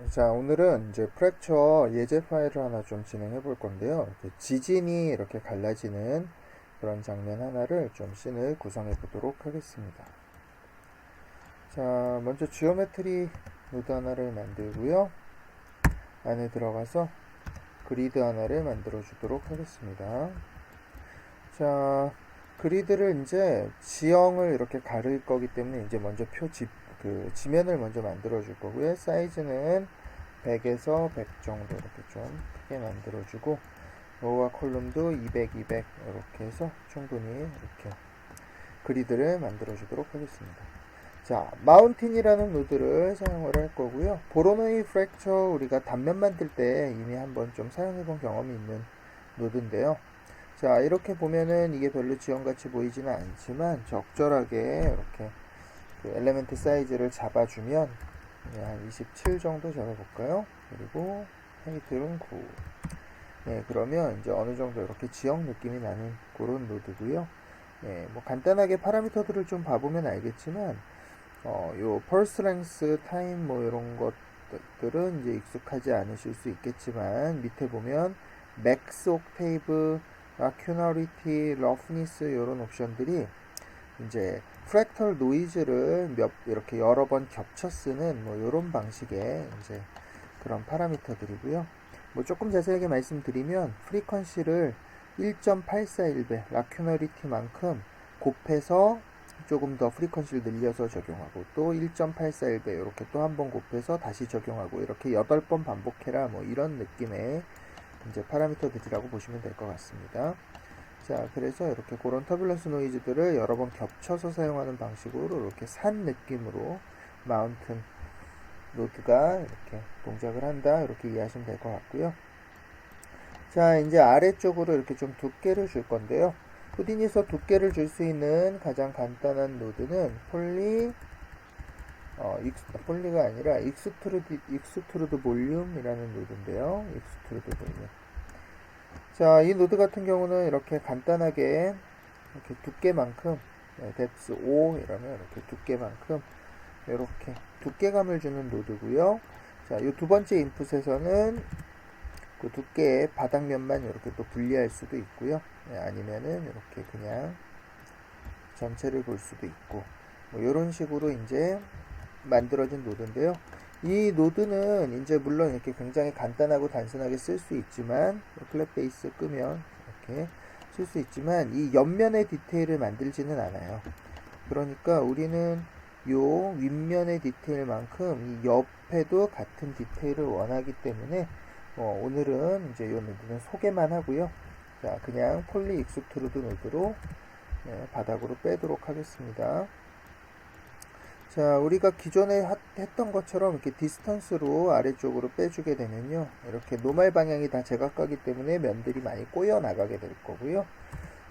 자, 오늘은 이제 프랙처 예제 파일을 하나 좀 진행해 볼 건데요. 이렇게 지진이 이렇게 갈라지는 그런 장면 하나를 좀 씬을 구성해 보도록 하겠습니다. 자, 먼저 지오메트리 노드 하나를 만들고요. 안에 들어가서 그리드 하나를 만들어 주도록 하겠습니다. 자, 그리드를 이제 지형을 이렇게 가릴 거기 때문에 이제 먼저 지면을 먼저 만들어 줄 거고요. 사이즈는 100에서 100 정도 이렇게 좀 크게 만들어주고, 로우와 컬럼도 200, 200 이렇게 해서 충분히 이렇게 그리드를 만들어주도록 하겠습니다. 자, 마운틴이라는 노드를 사용을 할 거고요. 보로노이 프랙처 우리가 단면 만들 때 이미 한번 좀 사용해본 경험이 있는 노드인데요. 자, 이렇게 보면은 이게 별로 지형같이 보이지는 않지만 적절하게 이렇게 그 엘리멘트 사이즈를 잡아주면 한 27 정도 잡아볼까요? 그리고 헤이트는 9. 네, 그러면 이제 어느 정도 이렇게 지형 느낌이 나는 그런 노드고요. 네, 뭐 간단하게 파라미터들을 좀 봐보면 알겠지만, 요 펄스 랭스, 타임 뭐 이런 것들은 이제 익숙하지 않으실 수 있겠지만 밑에 보면 맥스 옥테이브, 아큐너리티, 러프니스 이런 옵션들이 이제 프랙털 노이즈를 이렇게 여러 번 겹쳐 쓰는 뭐 이런 방식의 이제 그런 파라미터들이고요. 뭐 조금 자세하게 말씀드리면 프리퀀시를 1.841배 라큐너리티만큼 곱해서 조금 더 프리퀀시를 늘려서 적용하고 또 1.841배 이렇게 또 한 번 곱해서 다시 적용하고 이렇게 8번 반복해라 뭐 이런 느낌의 이제 파라미터들이라고 보시면 될 것 같습니다. 자, 그래서 이렇게 그런 터뷸런스 노이즈들을 여러 번 겹쳐서 사용하는 방식으로 이렇게 산 느낌으로 마운튼 노드가 이렇게 동작을 한다 이렇게 이해하시면 될 것 같고요. 자, 이제 아래쪽으로 이렇게 좀 두께를 줄 건데요. 후딘에서 두께를 줄 수 있는 가장 간단한 노드는 폴리가 아니라 익스트루드 볼륨이라는 노드인데요. 익스트루드 볼륨. 자, 이 노드 같은 경우는 이렇게 간단하게 이렇게 두께만큼 뎁스 5 이라면 이렇게 두께만큼 이렇게 두께감을 주는 노드고요. 자, 이 두 번째 인풋에서는 그 두께의 바닥면만 이렇게 또 분리할 수도 있고요. 아니면은 이렇게 그냥 전체를 볼 수도 있고 뭐 이런 식으로 이제 만들어진 노드인데요. 이 노드는 이제 물론 이렇게 굉장히 간단하고 단순하게 쓸 수 있지만 클랩 베이스 끄면 이렇게 쓸 수 있지만 이 옆면의 디테일을 만들지는 않아요. 그러니까 우리는 요 윗면의 디테일만큼 이 옆에도 같은 디테일을 원하기 때문에 오늘은 이제 요 노드는 소개만 하고요. 자, 그냥 폴리 익스트루드 노드로 바닥으로 빼도록 하겠습니다. 자, 우리가 기존에 했던 것처럼 이렇게 디스턴스로 아래쪽으로 빼주게 되면요. 이렇게 노멀 방향이 다 제각각이기 때문에 면들이 많이 꼬여 나가게 될 거고요.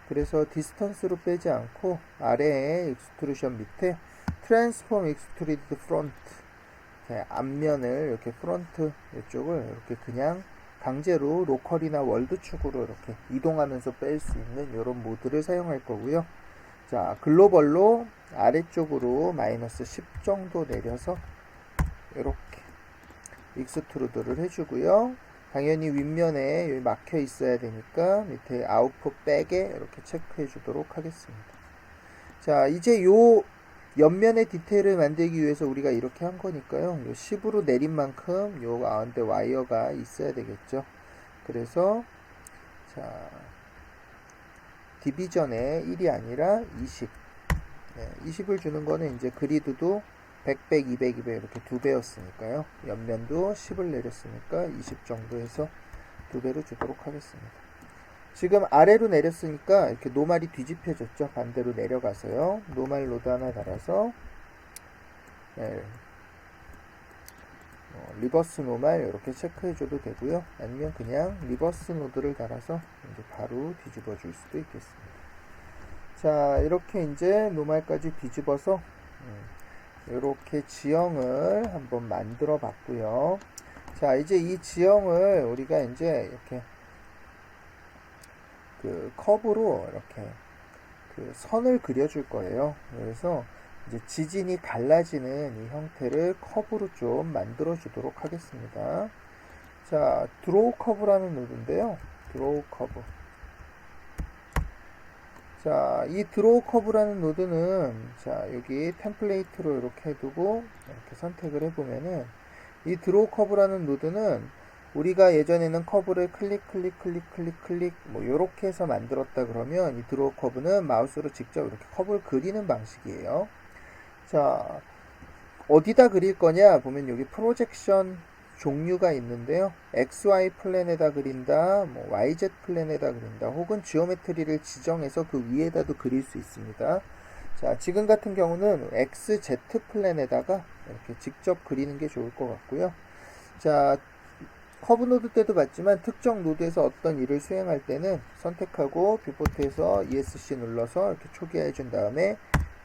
그래서 디스턴스로 빼지 않고 아래에 익스트루션 밑에 트랜스폼 익스트루디드 프론트 앞면을 이렇게 프론트 이쪽을 이렇게 그냥 강제로 로컬이나 월드 축으로 이렇게 이동하면서 뺄 수 있는 이런 모드를 사용할 거고요. 자, 글로벌로 아래쪽으로 마이너스 10 정도 내려서 이렇게 익스트루드를 해주고요. 당연히 윗면에 여기 막혀 있어야 되니까 밑에 아웃풋 백에 이렇게 체크해 주도록 하겠습니다. 자, 이제 요 옆면의 디테일을 만들기 위해서 우리가 이렇게 한 거니까요. 요 10으로 내린 만큼 요 가운데 와이어가 있어야 되겠죠. 그래서 자, 디비전에 1이 아니라 20. 20을 주는 거는 이제 그리드도 100, 100, 200, 200 이렇게 두 배였으니까요. 옆면도 10을 내렸으니까 20 정도 해서 두 배로 주도록 하겠습니다. 지금 아래로 내렸으니까 이렇게 노말이 뒤집혀졌죠. 반대로 내려가서요. 노말 로드 하나 달아서 리버스 노말 이렇게 체크해줘도 되고요. 아니면 그냥 리버스 노드를 달아서 이제 바로 뒤집어 줄 수도 있겠습니다. 자, 이렇게 이제 노말까지 뒤집어서 이렇게 지형을 한번 만들어 봤고요. 자, 이제 이 지형을 우리가 이제 이렇게 그 커브로 이렇게 그 선을 그려줄 거예요. 그래서 이제 지진이 갈라지는 이 형태를 커브로 좀 만들어 주도록 하겠습니다. 자, 드로우 커브라는 노드인데요. 드로우 커브. 자, 이 드로우 커브라는 노드는, 자, 여기 템플레이트로 이렇게 해두고, 이렇게 선택을 해보면은, 이 드로우 커브라는 노드는 우리가 예전에는 커브를 클릭, 뭐, 요렇게 해서 만들었다 그러면 이 드로우 커브는 마우스로 직접 이렇게 커브를 그리는 방식이에요. 자, 어디다 그릴 거냐 보면 여기 프로젝션 종류가 있는데요. XY 플랜에다 그린다, 뭐 YZ 플랜에다 그린다, 혹은 지오메트리를 지정해서 그 위에다도 그릴 수 있습니다. 자, 지금 같은 경우는 XZ 플랜에다가 이렇게 직접 그리는 게 좋을 것 같고요. 자, 커브 노드 때도 봤지만 특정 노드에서 어떤 일을 수행할 때는 선택하고 뷰포트에서 ESC 눌러서 이렇게 초기화해 준 다음에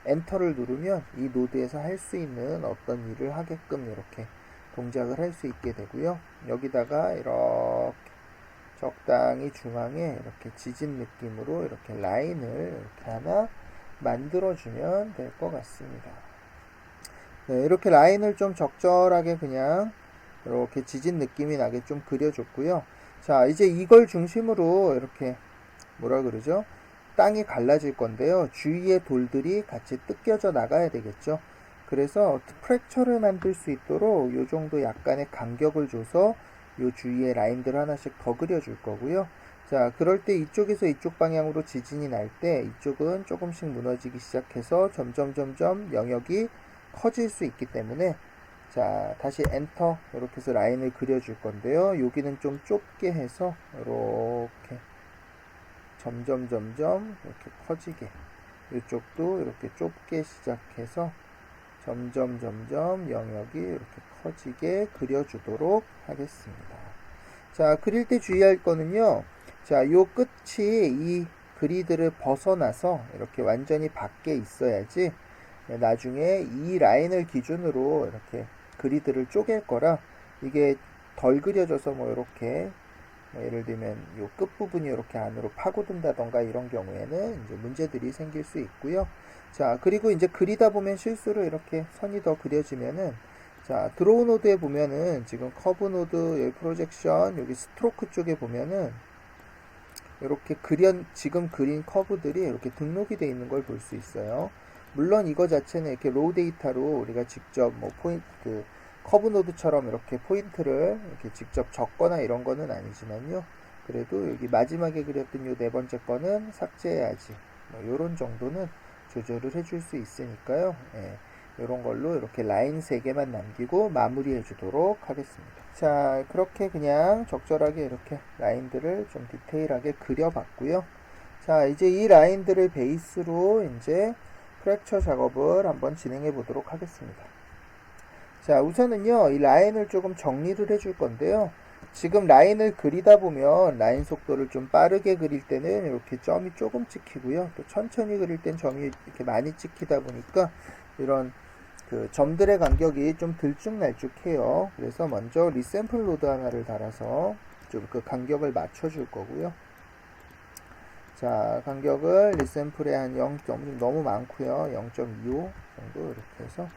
엔터를 누르면 이 노드에서 할 수 있는 어떤 일을 하게끔 이렇게 동작을 할 수 있게 되고요. 여기다가 이렇게 적당히 중앙에 이렇게 지진 느낌으로 이렇게 라인을 이렇게 하나 만들어주면 될 것 같습니다. 네, 이렇게 라인을 좀 적절하게 그냥 이렇게 지진 느낌이 나게 좀 그려줬고요. 자, 이제 이걸 중심으로 이렇게 뭐라 그러죠? 땅이 갈라질 건데요. 주위의 돌들이 같이 뜯겨져 나가야 되겠죠. 그래서 프랙처를 만들 수 있도록 이 정도 약간의 간격을 줘서 이 주위에 라인들 하나씩 더 그려줄 거고요. 자, 그럴 때 이쪽에서 이쪽 방향으로 지진이 날 때 이쪽은 조금씩 무너지기 시작해서 점점 영역이 커질 수 있기 때문에, 자, 다시 엔터 이렇게 해서 라인을 그려줄 건데요. 여기는 좀 좁게 해서 이렇게 점점 이렇게 커지게, 이쪽도 이렇게 좁게 시작해서 점점 영역이 이렇게 커지게 그려주도록 하겠습니다. 자, 그릴 때 주의할 거는요. 자, 요 끝이 이 그리드를 벗어나서 이렇게 완전히 밖에 있어야지 나중에 이 라인을 기준으로 이렇게 그리드를 쪼갤 거라, 이게 덜 그려져서 뭐 이렇게 예를 들면 이 끝부분이 이렇게 안으로 파고든다던가 이런 경우에는 이제 문제들이 생길 수 있고요. 자, 그리고 이제 그리다 보면 실수로 이렇게 선이 더 그려지면은, 자, 드로우 노드에 보면은 지금 커브 노드, 여기 프로젝션, 여기 스트로크 쪽에 보면은 이렇게 지금 그린 커브들이 이렇게 등록이 되어 있는 걸 볼 수 있어요. 물론 이거 자체는 이렇게 로우 데이터로 우리가 직접 뭐 포인트, 커브 노드처럼 이렇게 포인트를 이렇게 직접 적거나 이런 거는 아니지만요. 그래도 여기 마지막에 그렸던 요 네 번째 거는 삭제해야지, 뭐 요런 정도는 조절을 해줄 수 있으니까요. 예, 요런 걸로 이렇게 라인 3개만 남기고 마무리해 주도록 하겠습니다. 자, 그렇게 그냥 적절하게 이렇게 라인들을 좀 디테일하게 그려봤고요. 자, 이제 이 라인들을 베이스로 이제 프랙처 작업을 한번 진행해 보도록 하겠습니다. 자, 우선은요, 이 라인을 조금 정리를 해줄 건데요. 지금 라인을 그리다 보면 라인 속도를 좀 빠르게 그릴 때는 이렇게 점이 조금 찍히고요. 또 천천히 그릴 땐 점이 이렇게 많이 찍히다 보니까 이런 그 점들의 간격이 좀 들쭉날쭉해요. 그래서 먼저 리샘플 노드 하나를 달아서 좀 그 간격을 맞춰줄 거고요. 자, 간격을 리샘플에 한 0점, 너무 많고요. 0.25 정도 이렇게 해서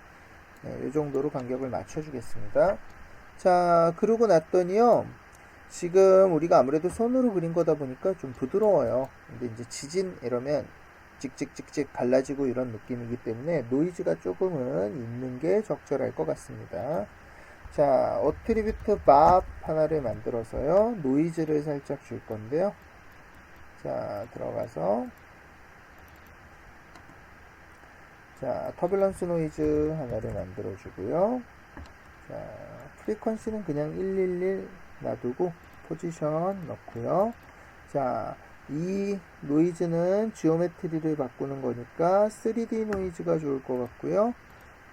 이 정도로 간격을 맞춰주겠습니다. 자, 그러고 났더니요, 지금 우리가 아무래도 손으로 그린 거다 보니까 좀 부드러워요. 근데 이제 지진 이러면 찍찍찍찍 갈라지고 이런 느낌이기 때문에 노이즈가 조금은 있는 게 적절할 것 같습니다. 자, 어트리뷰트 밥 하나를 만들어서요, 노이즈를 살짝 줄 건데요. 자, 들어가서, 자, 터뷸런스 노이즈 하나를 만들어 주고요. 자, 프리퀀시는 그냥 111 놔두고 포지션 넣고요. 자, 이 노이즈는 지오메트리를 바꾸는 거니까 3D 노이즈가 좋을 것 같고요.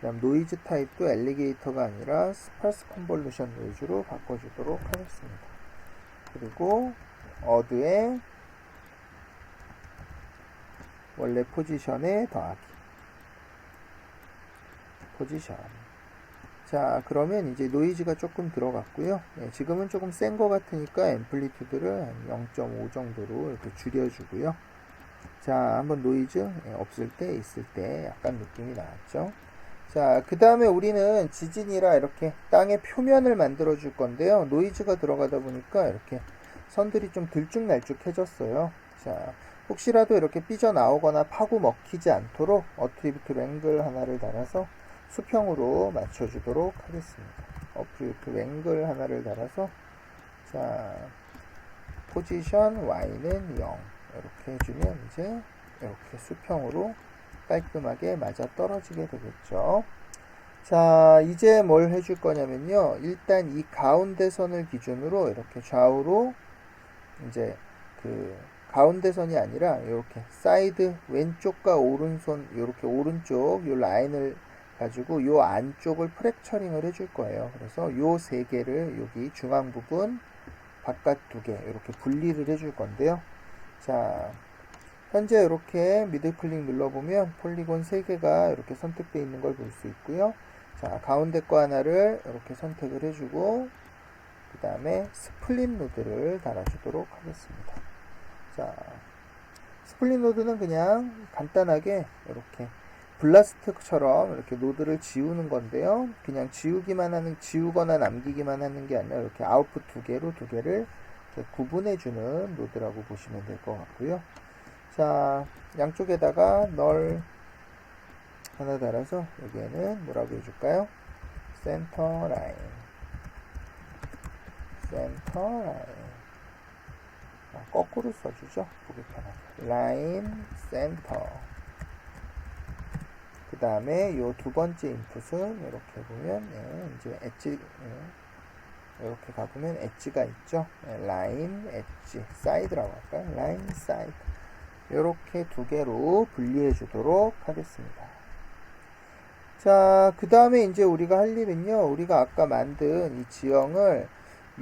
그 다음 노이즈 타입도 엘리게이터가 아니라 스파스 컨볼루션 노이즈로 바꿔주도록 하겠습니다. 그리고 어드에 원래 포지션에 더하기, 포지션. 자, 그러면 이제 노이즈가 조금 들어갔고요. 예, 지금은 조금 센 것 같으니까 앰플리튜드를 한 0.5 정도로 이렇게 줄여주고요. 자, 한번 노이즈 없을 때 있을 때 약간 느낌이 나왔죠. 자, 그 다음에 우리는 지진이라 이렇게 땅의 표면을 만들어 줄 건데요. 노이즈가 들어가다 보니까 이렇게 선들이 좀 들쭉날쭉해졌어요. 자, 혹시라도 이렇게 삐져나오거나 파고 먹히지 않도록 어트리뷰트 랭글 하나를 달아서 수평으로 맞춰주도록 하겠습니다. 어트리뷰트 랭글 하나를 달아서 자, 포지션 Y는 0 이렇게 해주면 이제 이렇게 수평으로 깔끔하게 맞아 떨어지게 되겠죠. 자, 이제 뭘 해줄 거냐면요. 일단 이 가운데 선을 기준으로 이렇게 좌우로 이제 그 가운데 선이 아니라 이렇게 사이드 왼쪽과 오른손 이렇게 오른쪽 요 라인을 가지고 요 안쪽을 프랙처링을 해줄 거예요. 그래서 요 세 개를 여기 중앙 부분 바깥 두 개 이렇게 분리를 해줄 건데요. 자, 현재 이렇게 미들 클릭 눌러보면 폴리곤 3개가 이렇게 선택되어 있는 걸 볼 수 있고요. 자, 가운데 거 하나를 이렇게 선택을 해주고 그 다음에 스플릿 노드를 달아주도록 하겠습니다. 자, 스플릿 노드는 그냥 간단하게 이렇게 블라스트처럼 이렇게 노드를 지우는 건데요. 그냥 지우거나 남기기만 하는 게 아니라 이렇게 아웃풋 두 개로 두 개를 구분해주는 노드라고 보시면 될 것 같고요. 자, 양쪽에다가 널 하나 달아서 여기에는 뭐라고 해줄까요? 센터 라인. 거꾸로 써주죠. 보기 편하게. 라인, 센터. 그 다음에 요 두 번째 인풋은 이렇게 보면 이제 엣지 이렇게 가보면 엣지가 있죠. 라인, 엣지, 사이드라고 할까요? 라인, 사이드. 이렇게 두 개로 분리해 주도록 하겠습니다. 자, 그 다음에 이제 우리가 할 일은요, 우리가 아까 만든 이 지형을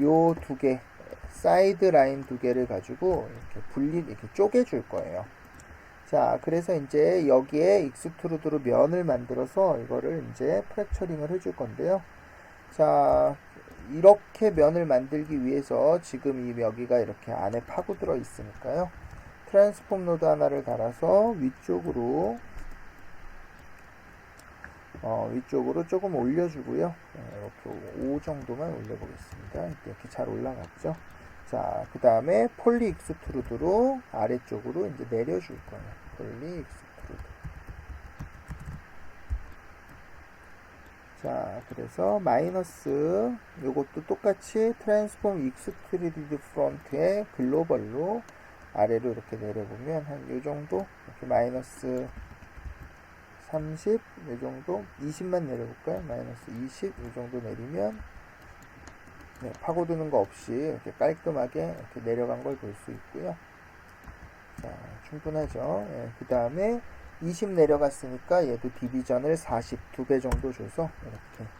요 두 개, 사이드 라인 두 개를 가지고 이렇게 쪼개줄 거예요. 자, 그래서 이제 여기에 익스트루드로 면을 만들어서 이거를 이제 프랙처링을 해줄 건데요. 자, 이렇게 면을 만들기 위해서 지금 이 여기가 이렇게 안에 파고들어 있으니까요. 트랜스폼 노드 하나를 달아서 위쪽으로 조금 올려주고요. 이렇게 5 정도만 올려보겠습니다. 이렇게 잘 올라갔죠. 자, 그 다음에 폴리 익스트루드로 아래쪽으로 이제 내려줄 거예요. 폴리 익스트루드. 자, 그래서 마이너스 요것도 똑같이 트랜스폼 익스트루디드 프론트에 글로벌로 아래로 이렇게 내려보면 한 요 정도 이렇게 마이너스 30, 요 정도 20만 내려볼까요? 마이너스 20, 요 정도 내리면 네, 파고드는 거 없이 이렇게 깔끔하게 이렇게 내려간 걸 볼 수 있고요. 자, 충분하죠. 예, 그 다음에 20 내려갔으니까 얘도 디비전을 40, 2배 정도 줘서 이렇게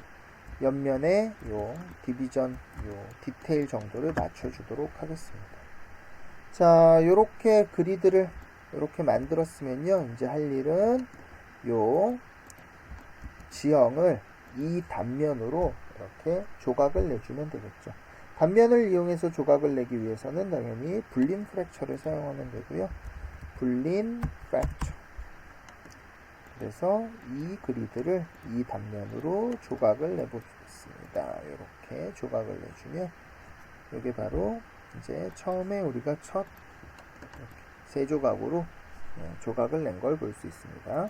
옆면에 요 디비전 요 디테일 정도를 맞춰주도록 하겠습니다. 자, 요렇게 그리드를 이렇게 만들었으면요, 이제 할 일은 요 지형을 이 단면으로 이렇게 조각을 내주면 되겠죠. 단면을 이용해서 조각을 내기 위해서는 당연히 불린 프랙처를 사용하면 되고요. 불린 프랙처. 그래서 이 그리드를 이 단면으로 조각을 내보겠습니다. 이렇게 조각을 내주면 이게 바로 이제 처음에 우리가 첫 세 조각으로 조각을 낸 걸 볼 수 있습니다.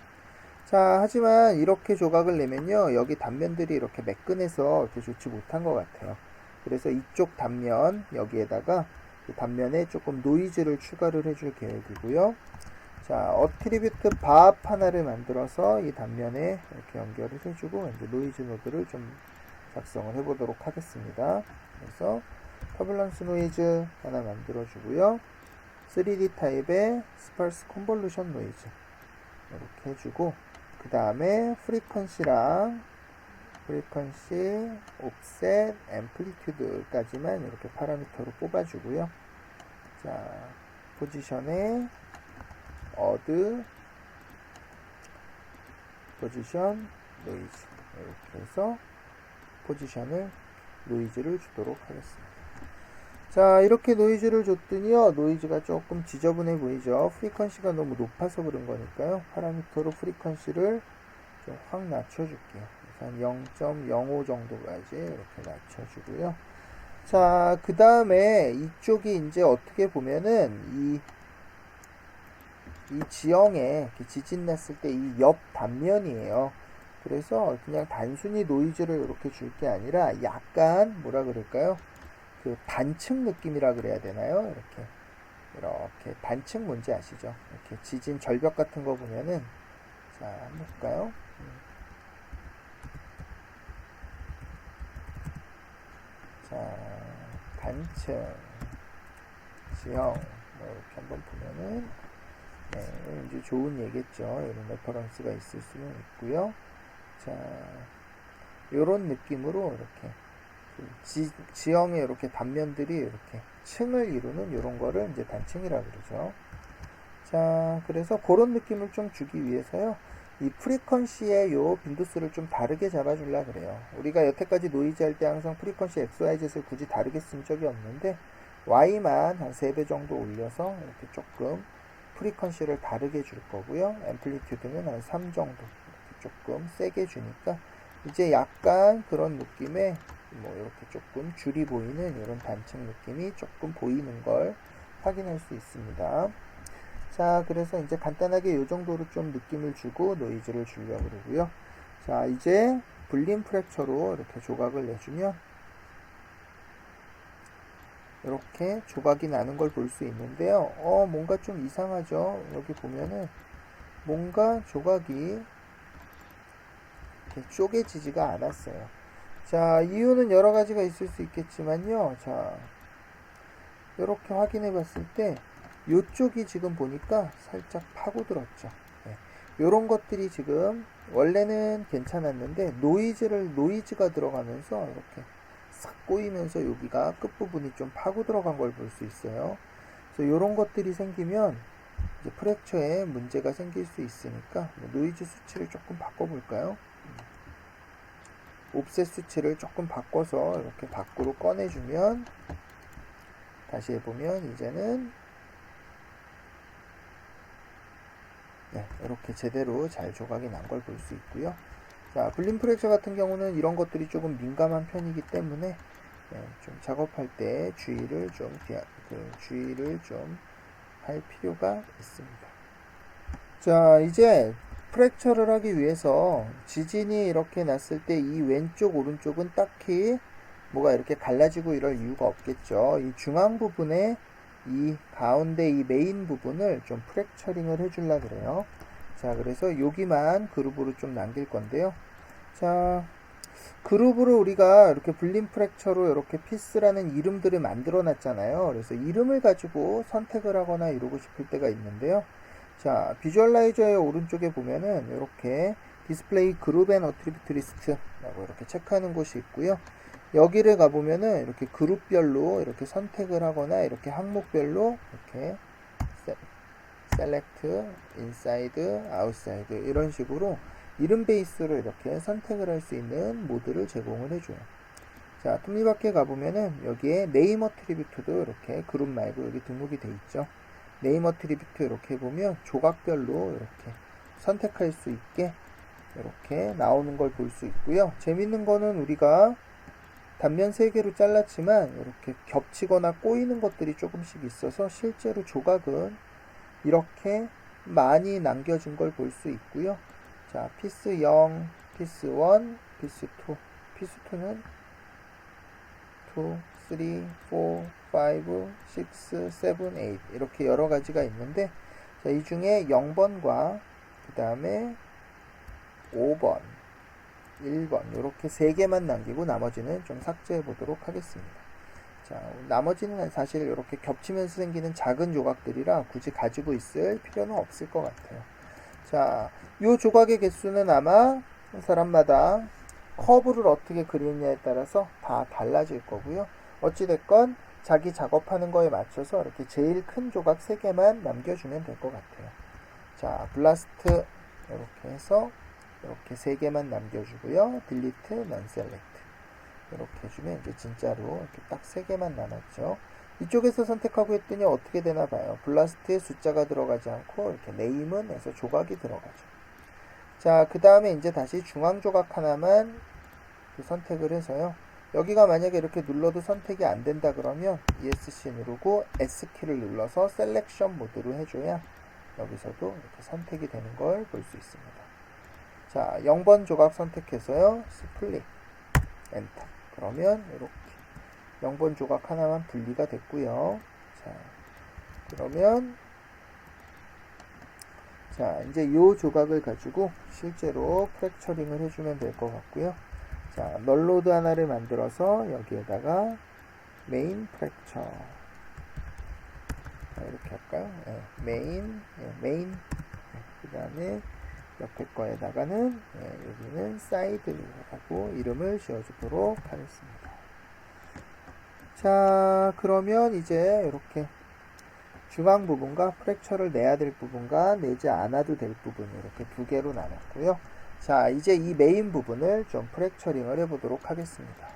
자, 하지만 이렇게 조각을 내면요, 여기 단면들이 이렇게 매끈해서 이렇게 좋지 못한 것 같아요. 그래서 이쪽 단면, 여기에다가 이 단면에 조금 노이즈를 추가를 해줄 계획이고요. 자, 어트리뷰트 밥 하나를 만들어서 이 단면에 이렇게 연결을 해주고 이제 노이즈 노드를 좀 작성을 해보도록 하겠습니다. 그래서 터뷸런스 노이즈 하나 만들어주고요. 3D 타입의 스펄스 컨볼루션 노이즈 이렇게 해주고, 그 다음에 프리퀀시랑 프리퀀시, 옵셋, 앰플리튜드까지만 이렇게 파라미터로 뽑아주고요. 자, 포지션에 어드, 포지션, 노이즈 이렇게 해서 포지션을 노이즈를 주도록 하겠습니다. 자, 이렇게 노이즈를 줬더니요, 노이즈가 조금 지저분해 보이죠. 프리퀀시가 너무 높아서 그런 거니까요. 파라미터로 프리퀀시를 좀 확 낮춰줄게요. 한 0.05 정도까지 이렇게 낮춰주고요. 자, 그 다음에 이쪽이 이제 어떻게 보면은 이 지형에 지진 났을 때 이 옆 단면이에요. 그래서 그냥 단순히 노이즈를 이렇게 줄 게 아니라 약간 뭐라 그럴까요? 그 반층 느낌이라 그래야 되나요? 이렇게 반층 뭔지 아시죠? 이렇게 지진 절벽 같은 거 보면은 자, 한번 볼까요? 자, 반층 지형 뭐 이렇게 한번 보면은 네, 이제 좋은 얘기겠죠. 이런 레퍼런스가 있을 수는 있고요. 자, 요런 느낌으로 이렇게 지형의 이렇게 단면들이 이렇게 층을 이루는 이런 거를 이제 단층이라고 그러죠. 자, 그래서 그런 느낌을 좀 주기 위해서요. 이 프리퀀시의 요 빈도수를 좀 다르게 잡아주려 그래요. 우리가 여태까지 노이즈 할 때 항상 프리퀀시 XYZ를 굳이 다르게 쓴 적이 없는데 Y만 한 3배 정도 올려서 이렇게 조금 프리퀀시를 다르게 줄 거고요. 앰플리튜드는 한 3 정도 이렇게 조금 세게 주니까 이제 약간 그런 느낌의 뭐 이렇게 조금 줄이 보이는 이런 단층 느낌이 조금 보이는 걸 확인할 수 있습니다. 자, 그래서 이제 간단하게 이 정도로 좀 느낌을 주고 노이즈를 주려고 그러고요. 자, 이제 불림 프랙처로 이렇게 조각을 내주면 이렇게 조각이 나는 걸 볼 수 있는데요. 뭔가 좀 이상하죠? 여기 보면은 뭔가 조각이 이렇게 쪼개지지가 않았어요. 자, 이유는 여러 가지가 있을 수 있겠지만요. 자, 이렇게 확인해 봤을 때 요쪽이 지금 보니까 살짝 파고들었죠. 네. 요런 것들이 지금 원래는 괜찮았는데 노이즈가 들어가면서 이렇게 싹 꼬이면서 여기가 끝부분이 좀 파고 들어간 걸 볼 수 있어요. 그래서 요런 것들이 생기면 이제 프랙처에 문제가 생길 수 있으니까 노이즈 수치를 조금 바꿔볼까요? 옵셋 수치를 조금 바꿔서 이렇게 밖으로 꺼내주면 다시 해보면 이제는 네, 이렇게 제대로 잘 조각이 난 걸 볼 수 있고요. 자, 불림 프랙처 같은 경우는 이런 것들이 조금 민감한 편이기 때문에 네, 좀 작업할 때 주의를 좀 할 필요가 있습니다. 자, 이제 프랙처를 하기 위해서 지진이 이렇게 났을 때 이 왼쪽 오른쪽은 딱히 뭐가 이렇게 갈라지고 이럴 이유가 없겠죠. 이 중앙 부분에 이 가운데 이 메인 부분을 좀 프랙처링을 해주려 그래요. 자, 그래서 여기만 그룹으로 좀 남길 건데요. 자, 그룹으로 우리가 이렇게 불림 프랙처로 이렇게 피스라는 이름들을 만들어 놨잖아요. 그래서 이름을 가지고 선택을 하거나 이러고 싶을 때가 있는데요. 자, 비주얼라이저의 오른쪽에 보면은 이렇게 디스플레이 그룹 앤 어트리뷰트 리스트라고 이렇게 체크하는 곳이 있고요. 여기를 가보면은 이렇게 그룹별로 이렇게 선택을 하거나 이렇게 항목별로 이렇게 셀렉트, 인사이드, 아웃사이드 이런 식으로 이름 베이스로 이렇게 선택을 할 수 있는 모드를 제공을 해줘요. 자, 톱니바퀴에 가보면은 여기에 네임 어트리뷰트도 이렇게 그룹 말고 여기 등록이 돼 있죠. 네임 어트리뷰트 이렇게 보면 조각별로 이렇게 선택할 수 있게 이렇게 나오는 걸 볼 수 있고요. 재밌는 거는 우리가 단면 3개로 잘랐지만 이렇게 겹치거나 꼬이는 것들이 조금씩 있어서 실제로 조각은 이렇게 많이 남겨준 걸 볼 수 있고요. 자, 피스 0, 피스 1, 피스 2. 피스 2는 2, 3, 4, 5, 6, 7, 8 이렇게 여러 가지가 있는데 자, 이 중에 0번과 그 다음에 5번, 1번 이렇게 3개만 남기고 나머지는 좀 삭제해 보도록 하겠습니다. 자, 나머지는 사실 이렇게 겹치면서 생기는 작은 조각들이라 굳이 가지고 있을 필요는 없을 것 같아요. 자, 이 조각의 개수는 아마 사람마다 커브를 어떻게 그리느냐에 따라서 다 달라질 거고요. 어찌됐건 자기 작업하는 거에 맞춰서 이렇게 제일 큰 조각 3개만 남겨주면 될 것 같아요. 자, 블라스트 이렇게 해서 이렇게 3개만 남겨주고요. 딜리트, 넌셀렉트 이렇게 해주면 이제 진짜로 이렇게 딱 3개만 남았죠. 이쪽에서 선택하고 했더니 어떻게 되나 봐요. 블라스트에 숫자가 들어가지 않고 이렇게 네임은 해서 조각이 들어가죠. 자, 그 다음에 이제 다시 중앙 조각 하나만 선택을 해서요. 여기가 만약에 이렇게 눌러도 선택이 안 된다 그러면 ESC 누르고 S키를 눌러서 셀렉션 모드로 해줘야 여기서도 이렇게 선택이 되는 걸 볼 수 있습니다. 자, 0번 조각 선택해서요. 스플릿 엔터. 그러면 이렇게 0번 조각 하나만 분리가 됐고요. 자, 그러면 자, 이제 이 조각을 가지고 실제로 프랙처링을 해주면 될 것 같고요. 자, 널로드 하나를 만들어서 여기에다가 메인 프랙처 이렇게 할까요? 네, 메인 그 다음에 옆에 거에다가는 여기는 사이드라고 이름을 지어주도록 하겠습니다. 자, 그러면 이제 이렇게 중앙 부분과 프랙처를 내야 될 부분과 내지 않아도 될 부분 이렇게 두 개로 나눴고요. 자, 이제 이 메인 부분을 좀 프랙처링을 해보도록 하겠습니다.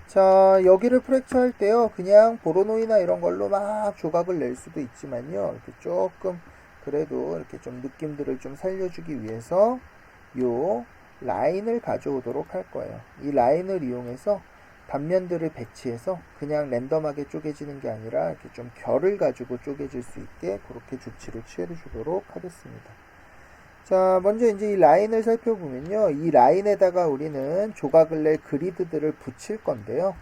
자, 여기를 프랙처 할 때요, 그냥 보로노이나 이런 걸로 막 조각을 낼 수도 있지만요, 이렇게 조금 그래도 이렇게 좀 느낌들을 좀 살려주기 위해서 요 라인을 가져오도록 할 거예요. 이 라인을 이용해서 단면들을 배치해서 그냥 랜덤하게 쪼개지는 게 아니라 이렇게 좀 결을 가지고 쪼개질 수 있게 그렇게 조치를 취해 주도록 하겠습니다. 자, 먼저 이제 이 라인을 살펴보면요. 이 라인에다가 우리는 조각을 낼 그리드들을 붙일 건데요.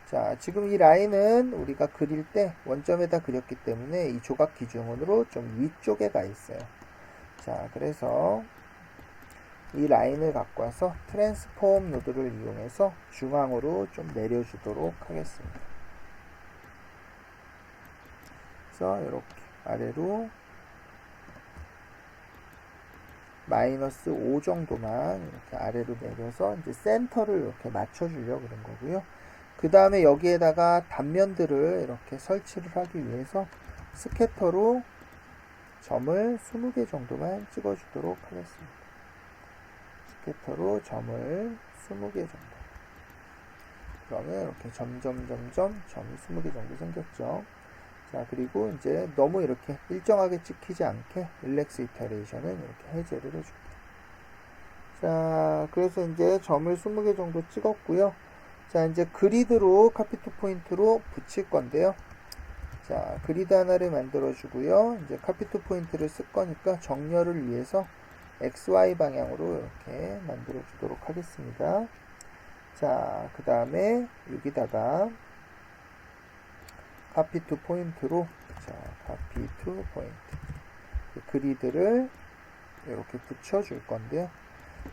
자, 지금 이 라인은 우리가 그릴 때 원점에다 그렸기 때문에 이 조각 기준으로 좀 위쪽에 가 있어요. 자, 그래서 이 라인을 갖고 와서 트랜스폼 노드를 이용해서 중앙으로 좀 내려주도록 하겠습니다. 그래서 이렇게 아래로 마이너스 5 정도만 이렇게 아래로 내려서 이제 센터를 이렇게 맞춰주려고 그런 거고요. 그 다음에 여기에다가 단면들을 이렇게 설치를 하기 위해서 스캐터로 점을 20개 정도만 찍어주도록 하겠습니다. 스캐터로 점을 20개 정도. 그러면 이렇게 점이 20개 정도 생겼죠. 자, 그리고 이제 너무 이렇게 일정하게 찍히지 않게 릴렉스 이터레이션은 이렇게 해제를 해줄게요. 자, 그래서 이제 점을 20개 정도 찍었고요. 자, 이제 그리드로 카피 투 포인트로 붙일 건데요. 자, 그리드 하나를 만들어 주고요. 이제 카피 투 포인트를 쓸 거니까 정렬을 위해서 XY 방향으로 이렇게 만들어 주도록 하겠습니다. 자, 그 다음에 여기다가 카피 투 포인트로, 자, 카피 투 포인트 그리드를 이렇게 붙여줄 건데요.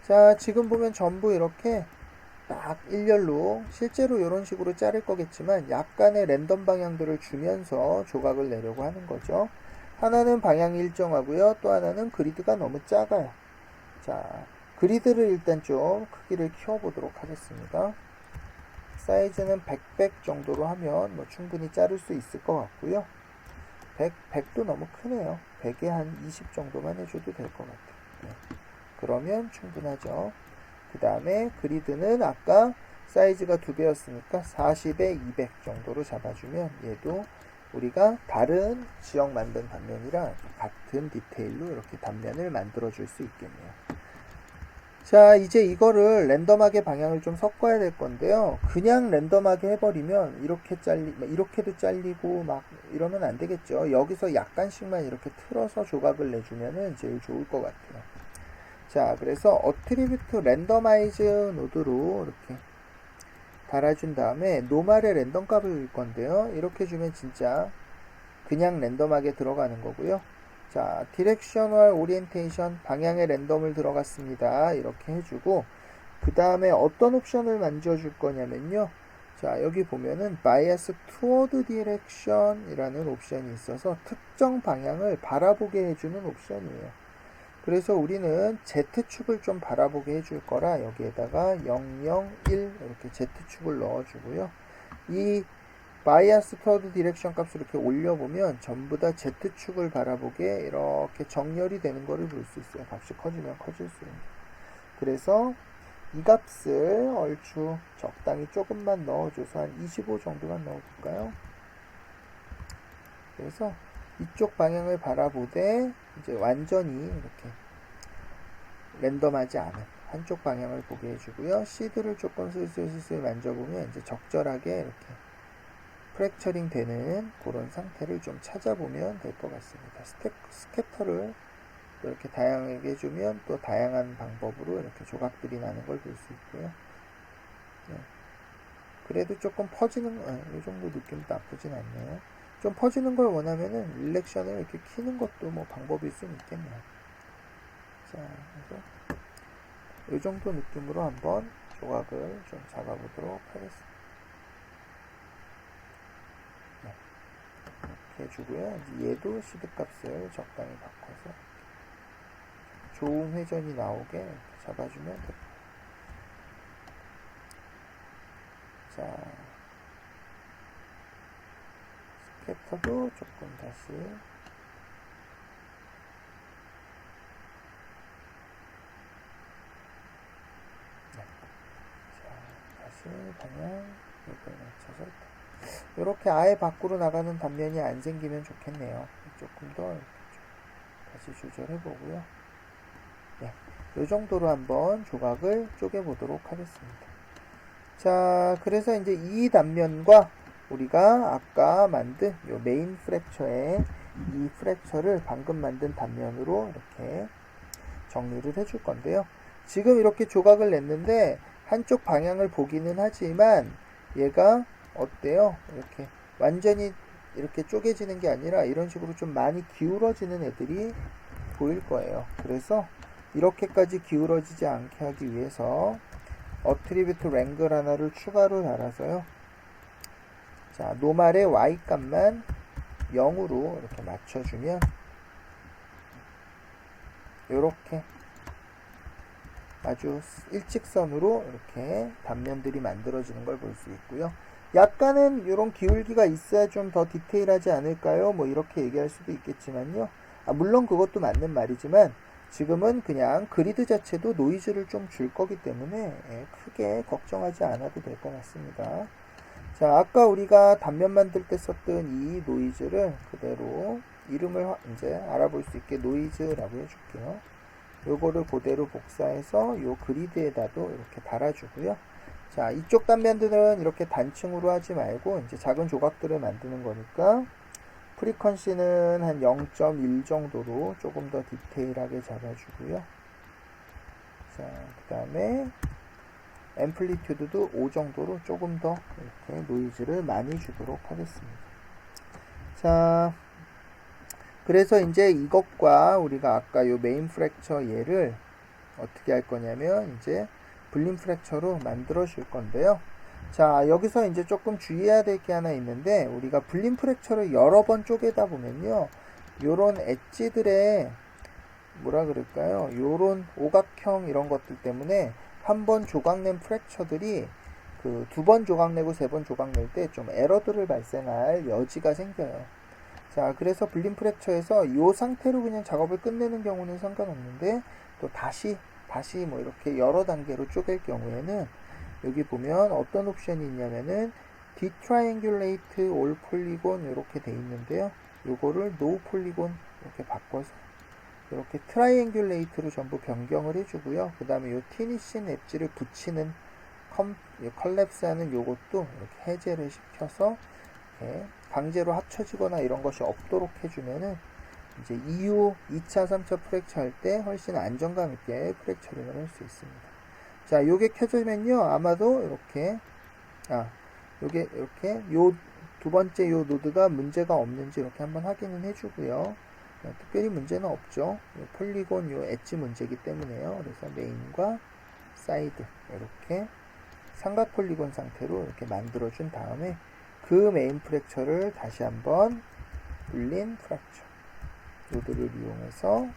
자, 지금 보면 전부 이렇게 딱 일렬로 실제로 이런 식으로 자를 거겠지만 약간의 랜덤 방향들을 주면서 조각을 내려고 하는 거죠. 하나는 방향이 일정하고요. 또 하나는 그리드가 너무 작아요. 자, 그리드를 일단 좀 크기를 키워보도록 하겠습니다. 사이즈는 100 정도로 하면 뭐 충분히 자를 수 있을 것 같고요. 100도 너무 크네요. 100에 한 20 정도만 해줘도 될 것 같아요. 네. 그러면 충분하죠. 그 다음에 그리드는 아까 사이즈가 2배였으니까 40에 200 정도로 잡아주면 얘도 우리가 다른 지역 만든 단면이랑 같은 디테일로 이렇게 단면을 만들어 줄 수 있겠네요. 자, 이제 이거를 랜덤하게 방향을 좀 섞어야 될 건데요. 그냥 랜덤하게 해버리면 이렇게도 잘리고 막 이러면 안 되겠죠. 여기서 약간씩만 이렇게 틀어서 조각을 내주면은 제일 좋을 것 같아요. 자, 그래서 어트리뷰트 랜더마이즈 노드로 이렇게 달아준 다음에 노말의 랜덤 값을 줄 건데요. 이렇게 주면 진짜 그냥 랜덤하게 들어가는 거고요. 자, 디렉셔널 오리엔테이션 방향의 랜덤을 들어갔습니다. 이렇게 해주고 그 다음에 어떤 옵션을 만져줄 거냐면요. 자, 여기 보면은 bias toward direction 이라는 옵션이 있어서 특정 방향을 바라보게 해주는 옵션이에요. 그래서 우리는 Z축을 좀 바라보게 해줄 거라 여기에다가 001 이렇게 Z축을 넣어주고요. 이 바이아스 터드 디렉션 값을 이렇게 올려보면 전부 다 Z축을 바라보게 이렇게 정렬이 되는 거를 볼 수 있어요. 값이 커지면 커질수록. 그래서 이 값을 얼추 적당히 조금만 넣어줘서 한 25 정도만 넣어볼까요? 그래서 이쪽 방향을 바라보되 이제 완전히 이렇게 랜덤하지 않은 한쪽 방향을 보게 해주고요. 시드를 조금 슬슬 만져보면 이제 적절하게 이렇게 프랙처링 되는 그런 상태를 좀 찾아보면 될 것 같습니다. 스캐터를 이렇게 다양하게 해주면 또 다양한 방법으로 이렇게 조각들이 나는 걸 볼 수 있고요. 네. 그래도 조금 퍼지는, 이 정도 느낌도 나쁘진 않네요. 좀 퍼지는 걸 원하면은 릴렉션을 이렇게 키는 것도 뭐 방법일 수는 있겠네요. 자, 그래서 이 정도 느낌으로 한번 조각을 좀 잡아보도록 하겠습니다. 네. 이렇게 해주고요. 얘도 시드 값을 적당히 바꿔서 좋은 회전이 나오게 이렇게 잡아주면 됩니다. 자, 스캐터도 조금 다시 다시 방향 이걸 맞춰서 이렇게 아예 밖으로 나가는 단면이 안 생기면 좋겠네요. 조금 더 이렇게 다시 조절해 보고요. 네, 이 정도로 한번 조각을 쪼개 보도록 하겠습니다. 자, 그래서 이제 이 단면과 우리가 아까 만든 요 메인 프랙처의 이 프랙처를 방금 만든 단면으로 이렇게 정리를 해줄 건데요. 지금 이렇게 조각을 냈는데 한쪽 방향을 보기는 하지만 얘가 어때요? 이렇게 완전히 이렇게 쪼개지는 게 아니라 이런 식으로 좀 많이 기울어지는 애들이 보일 거예요. 그래서 이렇게까지 기울어지지 않게 하기 위해서 어트리뷰트 랭글 하나를 추가로 달아서요. 자, 노말의 y 값만 0으로 이렇게 맞춰주면 이렇게 아주 일직선으로 이렇게 단면들이 만들어지는 걸 볼 수 있고요. 약간은 이런 기울기가 있어야 좀 더 디테일하지 않을까요? 뭐 이렇게 얘기할 수도 있겠지만요. 물론 그것도 맞는 말이지만 지금은 그냥 그리드 자체도 노이즈를 좀 줄 거기 때문에 크게 걱정하지 않아도 될 것 같습니다. 자, 아까 우리가 단면 만들 때 썼던 이 노이즈를 그대로 이름을 이제 알아볼 수 있게 노이즈라고 해줄게요. 요거를 그대로 복사해서 요 그리드에다도 이렇게 달아주고요. 자, 이쪽 단면들은 이렇게 단층으로 하지 말고 이제 작은 조각들을 만드는 거니까 프리퀀시는 한 0.1 정도로 조금 더 디테일하게 잡아주고요. 자, 그 다음에 앰플리튜드도 5 정도로 조금 더 이렇게 노이즈를 많이 주도록 하겠습니다. 자, 그래서 이제 이것과 우리가 아까 요 메인 프랙처 얘를 어떻게 할 거냐면 이제 블린 프랙처로 만들어 줄 건데요. 자, 여기서 이제 조금 주의해야 될 게 하나 있는데 우리가 블린 프랙처를 여러 번 쪼개다 보면요, 요런 엣지들의 뭐라 그럴까요? 요런 오각형 이런 것들 때문에 한 번 조각낸 프랙처들이 그 두 번 조각내고 세 번 조각낼 때 좀 에러들을 발생할 여지가 생겨요. 자, 그래서 블린 프랙처에서 이 상태로 그냥 작업을 끝내는 경우는 상관없는데 또 다시 뭐 이렇게 여러 단계로 쪼갤 경우에는 여기 보면 어떤 옵션이 있냐면은 Detriangulate All Polygon 이렇게 돼 있는데요. 요거를 No Polygon 이렇게 바꿔서 이렇게 트라이앵귤레이트로 전부 변경을 해주고요. 그 다음에 요 티니신 엣지를 붙이는 컬랩스하는 요것도 이렇게 해제를 시켜서 이렇게 강제로 합쳐지거나 이런 것이 없도록 해주면은 이제 이후 2차, 3차 프랙처 할 때 훨씬 안정감 있게 프랙처링을 할 수 있습니다. 자, 요게 켜지면요, 아마도 이렇게 요게 이렇게 요 두 번째 요 노드가 문제가 없는지 이렇게 한번 확인을 해주고요. 특별히 문제는 없죠. 요 폴리곤 요 엣지 문제이기 때문에요. 그래서 메인과 사이드 이렇게 삼각 폴리곤 상태로 이렇게 만들어준 다음에 그 메인 프랙처를 다시 한번 블린 프랙처 노드를 이용해서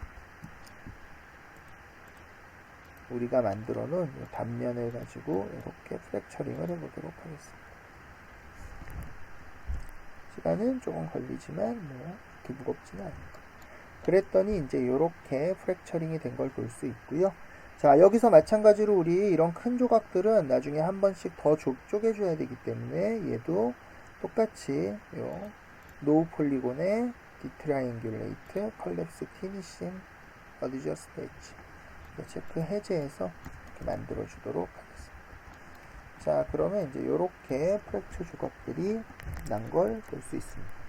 우리가 만들어 놓은 이 단면을 가지고 이렇게 프랙처링을 해보도록 하겠습니다. 시간은 조금 걸리지만 뭐 그렇게 무겁지는 않아요. 그랬더니 이제 이렇게 프랙처링이 된 걸 볼 수 있고요. 자, 여기서 마찬가지로 우리 이런 큰 조각들은 나중에 한 번씩 더 쪼개줘야 되기 때문에 얘도 똑같이 요 노우 폴리곤의 디트라이앵귤레이트 컬랩스 피니싱 어드저스트 엣지 체크 해제해서 이렇게 만들어 주도록 하겠습니다. 자, 그러면 이제 이렇게 프랙처 조각들이 난 걸 볼 수 있습니다.